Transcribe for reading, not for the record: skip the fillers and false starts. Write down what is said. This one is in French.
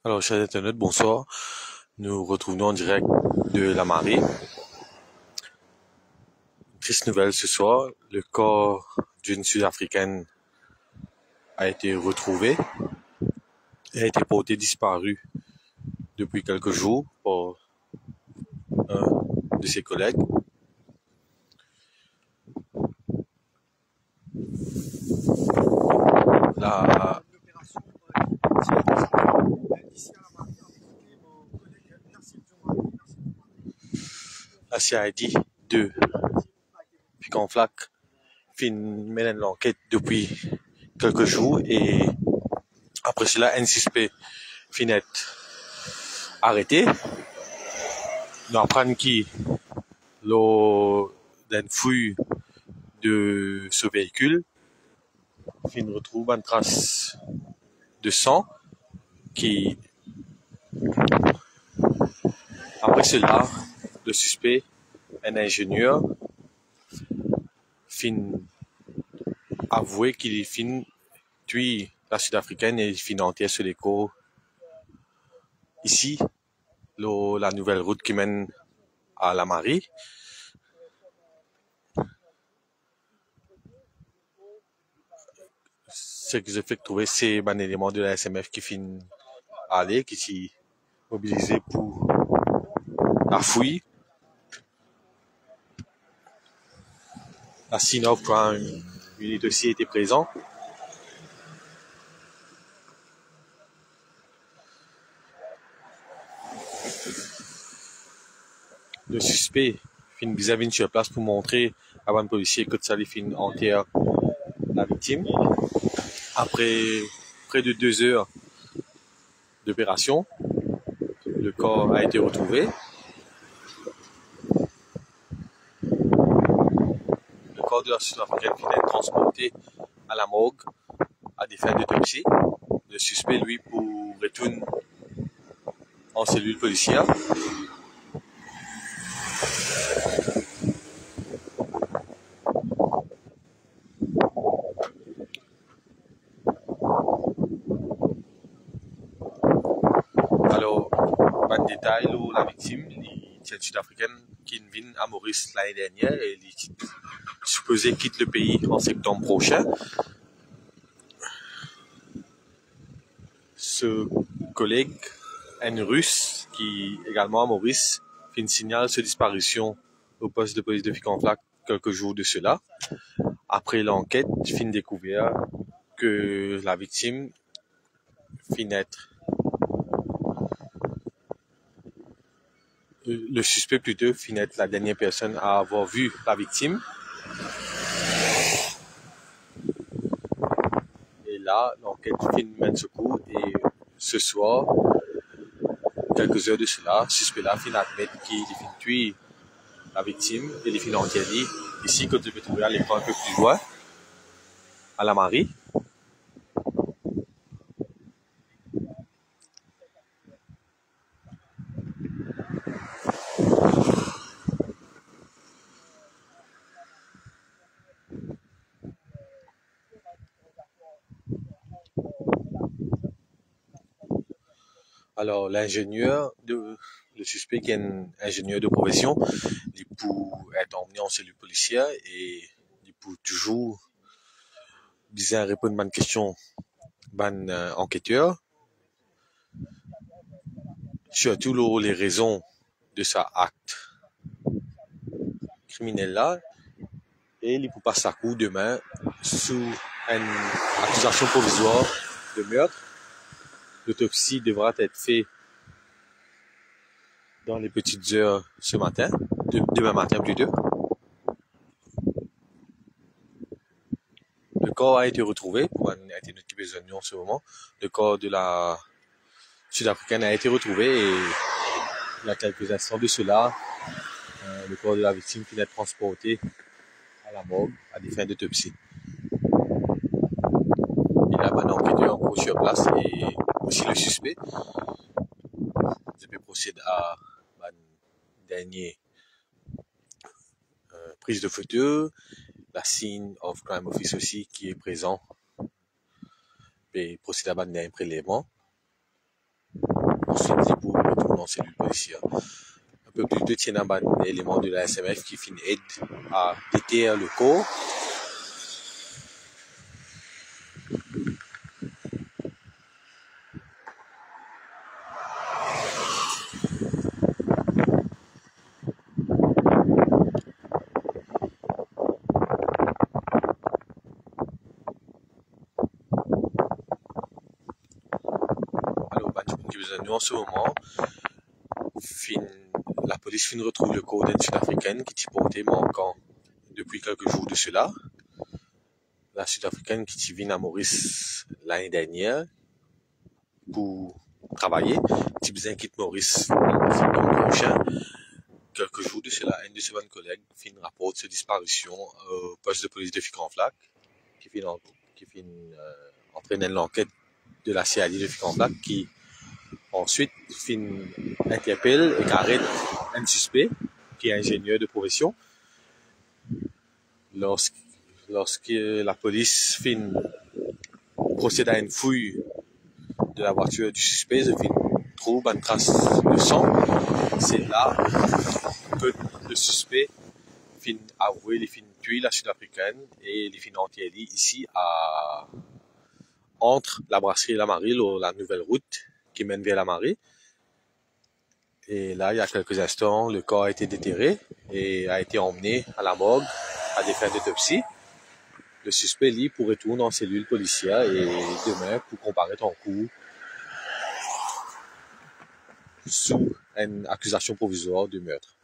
Alors, chers internautes, bonsoir. Nous retrouvons en direct de la marée. Triste nouvelle ce soir, le corps d'une Sud-Africaine a été retrouvé et a été porté disparu depuis quelques jours par un de ses collègues. La, la CID de Picanflac mène l'enquête depuis quelques jours et après cela, un suspect finit arrêté. Nous apprenons qu'il lors d'une fouille de ce véhicule, on retrouve une trace de sang qui, après cela, le suspect, un ingénieur, avoué qu'il tue la Sud-Africaine et il entière sur les côtes. Ici, la nouvelle route qui mène à la Marie. Ce que j'ai fait trouver, c'est un élément de la SMF qui aller, qui s'est mobilisé pour la fouille. La Scene of Crime Unit aussi était présent. Le suspect vis-à-vis sur place pour montrer à un policier que ça lui enterre la victime. Après près de 2 heures d'opération, le corps a été retrouvé. Le corps de la Sud-Africaine est transporté à la morgue à des fins d'autopsie. Le suspect, lui, pour retourner en cellule policière. Alors, pas de détails, la victime, cette Sud-Africaine qui vient à Maurice l'année dernière et supposé quitte le pays en septembre prochain. Ce collègue, un russe qui également à Maurice, signale sa disparition au poste de police de Picanflac quelques jours de cela. Après l'enquête, découvert que la victime le suspect plutôt être la dernière personne à avoir vu la victime. Et là, l'enquête mène secours et ce soir, quelques heures de cela, le suspect-là admet qu'il tue la victime et il enterré ici, que tu peux trouver à l'écran un peu plus loin, à la Marie. Alors, le suspect qui est un ingénieur de profession, il peut être emmené en cellule policière et il peut toujours répondre à une question enquêteur, surtout les raisons de sa acte criminel là, et il peut passer à coup demain sous une accusation provisoire de meurtre. L'autopsie devra être faite dans les petites heures ce matin, demain matin plutôt. Le corps a été retrouvé pour un été de besoin en ce moment. Le corps de la Sud-Africaine a été retrouvé et il y a quelques instants de cela, le corps de la victime qui est transporté à la morgue à des fins d'autopsie. Il y a un enquêteur en cours sur place et aussi le suspect. Je vais procéder à une dernière prise de photo. La scene of crime office aussi qui est présent et procéder à un dernier prélèvement. Ensuite, les pour retourner en cellule policière. Un peu plus de tiens un élément de la SMF qui finit aide à déterrer le corps. Alors, en ce moment, la police retrouve le corps d'une Sud-Africaine qui est porté manquant depuis quelques jours de cela. La Sud-Africaine qui vient à Maurice l'année dernière pour travailler, qui quitte Maurice le prochain. Quelques jours de cela, un de ses bonnes collègues rapporte sa disparition au poste de police de Ficon-Flac, qui entraîne l'enquête de la CID de Ficon-Flac, qui ensuite interpelle et arrête un suspect qui est ingénieur de profession. Lorsque la police procède à une fouille de la voiture du suspect, trouve une trace de sang. C'est là que le suspect avoué les tuer la Sud-Africaine et les enterrés ici entre la brasserie et la Marie, la nouvelle route qui mène vers la Marie. Et là, il y a quelques instants, le corps a été déterré et a été emmené à la morgue à des fins d'autopsie. Le suspect, lui, pour retourner en cellule policière et demain pour comparaître en cours sous une accusation provisoire de meurtre.